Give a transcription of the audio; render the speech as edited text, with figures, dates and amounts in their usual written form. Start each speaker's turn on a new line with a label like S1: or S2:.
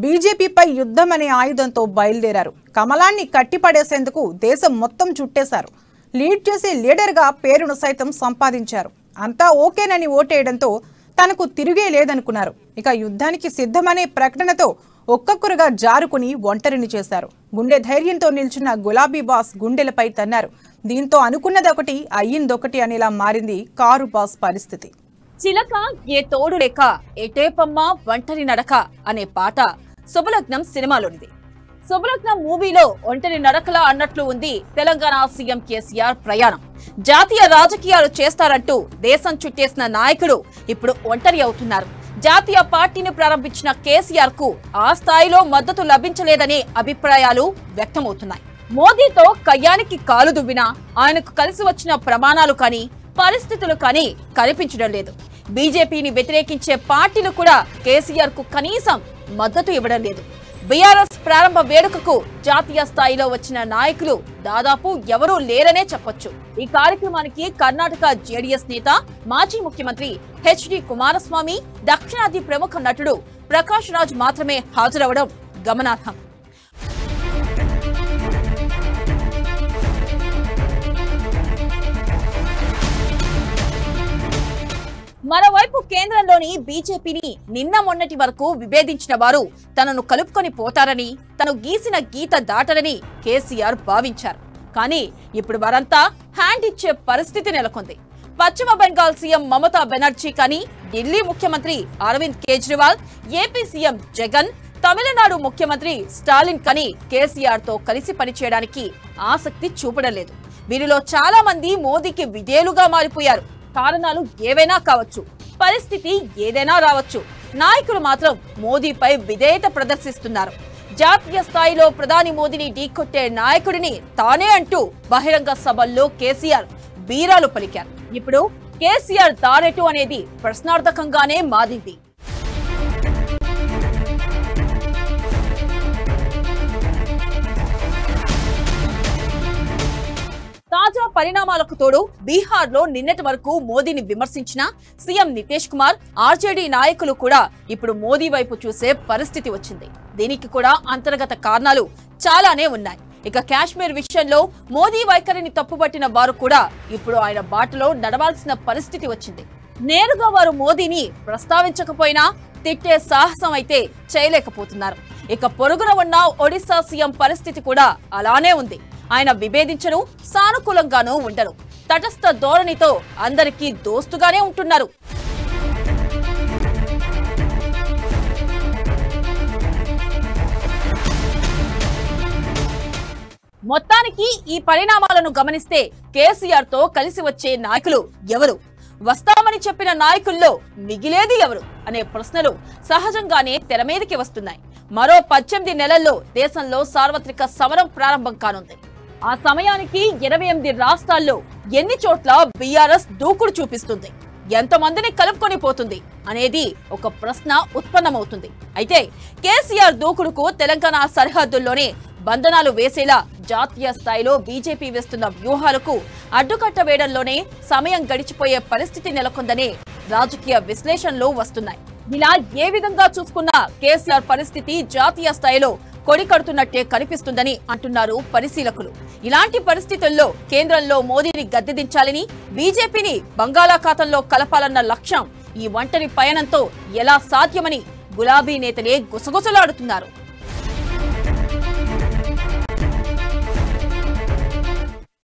S1: బీజేపీపై యుద్ధం అనే ఆయుధంతో బయలుదేరారు. కమలాన్ని కట్టిపడేసేందుకు దేశం మొత్తం చుట్టేశారు. లీడ్ చేసే లీడర్గా పేరును సైతం సంపాదించారు. అంతా ఓకేనని ఓటేయడంతో తనకు తిరిగే లేదనుకున్నారు. ఇక యుద్ధానికి సిద్ధమనే ప్రకటనతో ఒక్కొక్కరుగా జారుకుని ఒంటరిని చేశారు. గుండె ధైర్యంతో నిల్చున్న గులాబీ బాస్ గుండెలపై తన్నారు. దీంతో అనుకున్నదొకటి అయ్యిందొకటి అనేలా మారింది కారు బాస్ పరిస్థితి.
S2: చిలక ఏ తోడు లేక ఎటేపమ్మ ఒంటరి నడక అనే పాట శుభలగ్నం సినిమాలోనిది. శుభలగ్నం మూవీలో ఒంటరి నడకలా అన్నట్లు ఉంది తెలంగాణ సీఎం కేసీఆర్ ప్రయాణం. జాతీయ రాజకీయాలు చేస్తారంటూ దేశం చుట్టేసిన నాయకుడు ఇప్పుడు ఒంటరి అవుతున్నారు. జాతీయ పార్టీని ప్రారంభించిన కేసీఆర్ కు ఆ స్థాయిలో మద్దతు లభించలేదనే అభిప్రాయాలు వ్యక్తమవుతున్నాయి. మోదీతో కయ్యానికి కాలు దువ్వినా ఆయనకు కలిసి వచ్చిన ప్రమాణాలు కానీ పరిస్థితులు కానీ కనిపించడం లేదు. బీజేపీని వ్యతిరేకించే పార్టీలు కూడా కేసీఆర్ కు కనీసం మద్దతు ఇవ్వడం లేదు. బీఆర్ఎస్ ప్రారంభ వేడుకకు జాతీయ స్థాయిలో వచ్చిన నాయకులు దాదాపు ఎవరూ లేరనే చెప్పొచ్చు. ఈ కార్యక్రమానికి కర్ణాటక జేడీఎస్ నేత మాజీ ముఖ్యమంత్రి హెచ్డి కుమారస్వామి, దక్షిణాది ప్రముఖ నటుడు ప్రకాష్ రాజ్ మాత్రమే హాజరవడం గమనార్హం. మరోవైపు కేంద్రంలోని బీజేపీని నిన్న మొన్నటి వరకు విభేదించిన వారు తనను కలుపుకొని పోతారని, తను గీసిన గీత దాటరని కేసీఆర్ భావించారు. కానీ ఇప్పుడు వారంతా హ్యాండ్ ఇచ్చే పరిస్థితి నెలకొంది. పశ్చిమ బెంగాల్ సీఎం మమతా బెనర్జీ కానీ, ఢిల్లీ ముఖ్యమంత్రి అరవింద్ కేజ్రీవాల్, ఏపీ సీఎం జగన్, తమిళనాడు ముఖ్యమంత్రి స్టాలిన్ కానీ కేసీఆర్ తో కలిసి పనిచేయడానికి ఆసక్తి చూపడం లేదు. వీరిలో చాలా మంది మోదీకి విధేయులుగా మారిపోయారు. కారణాలు ఏవైనా కావచ్చు, పరిస్థితి ఏదైనా రావచ్చు, నాయకులు మాత్రం మోదీపై విధేయత ప్రదర్శిస్తున్నారు. జాతీయ స్థాయిలో ప్రధాని మోదీని ఢీకొట్టే నాయకుడిని తానే అంటూ బహిరంగ సభల్లో కేసీఆర్ బీరాలు పలికారు. ఇప్పుడు కేసీఆర్ తారెటు అనేది ప్రశ్నార్థకంగానే మారింది. తాజా పరిణామాలకు తోడు బీహార్ లో నిన్నటి వరకు మోదీని విమర్శించిన సీఎం నితీష్ కుమార్, ఆర్జేడీ నాయకులు కూడా ఇప్పుడు మోదీ వైపు చూసే పరిస్థితి వచ్చింది. దీనికి కూడా అంతర్గత కారణాలు చాలానే ఉన్నాయి. ఇక కాశ్మీర్ విషయంలో మోదీ వైఖరిని తప్పుపట్టిన వారు కూడా ఇప్పుడు ఆయన బాటలో నడవాల్సిన పరిస్థితి వచ్చింది. నేరుగా వారు మోదీని ప్రస్తావించకపోయినా తిట్టే సాహసం అయితే చేయలేకపోతున్నారు. ఇక పొరుగున ఉన్న ఒడిశా సీఎం పరిస్థితి కూడా అలానే ఉంది. ఆయన విభేదించను, సానుకూలంగానూ ఉండరు. తటస్థ ధోరణితో అందరికీ దోస్తుగానే ఉంటున్నారు. మొత్తానికి ఈ పరిణామాలను గమనిస్తే కేసీఆర్ తో కలిసి వచ్చే నాయకులు ఎవరు, వస్తామని చెప్పిన నాయకుల్లో మిగిలేది ఎవరు అనే ప్రశ్నలు సహజంగానే తెరమీదకి వస్తున్నాయి. మరో 18 నెలల్లో దేశంలో సార్వత్రిక సమరం ప్రారంభం కానుంది. ఆ సమయానికి 28 రాష్ట్రాల్లో ఎన్ని చోట్ల బీఆర్ఎస్ దూకుడు చూపిస్తుంది, ఎంతమందిని కలుపుకొని పోతుంది అనేది ఒక ప్రశ్న ఉత్పన్నమవుతుంది. అయితే కేసీఆర్ దూకుడుకు తెలంగాణ సరిహద్దుల్లోనే బంధనాలు వేసేలా జాతీయ స్థాయిలో బీజేపీ వేస్తున్న వ్యూహాలకు అడ్డుకట్ట వేయడంలోనే సమయం గడిచిపోయే పరిస్థితి నెలకొందనే రాజకీయ విశ్లేషణలు వస్తున్నాయి. ఇలా ఏ విధంగా చూసుకున్నా కేసీఆర్ పరిస్థితి జాతీయ స్థాయిలో కొడికడుతున్నట్టే కనిపిస్తుందని అంటున్నారు పరిశీలకులు. ఇలాంటి పరిస్థితుల్లో కేంద్రంలో మోదీని గద్దెదించాలని, బీజేపీని బంగాళాఖాతంలో కలపాలన్న లక్ష్యం ఈ ఒంటరి పయనంతో ఎలా సాధ్యమని గులాబీ నేతలే గుసగుసలాడుతున్నారు.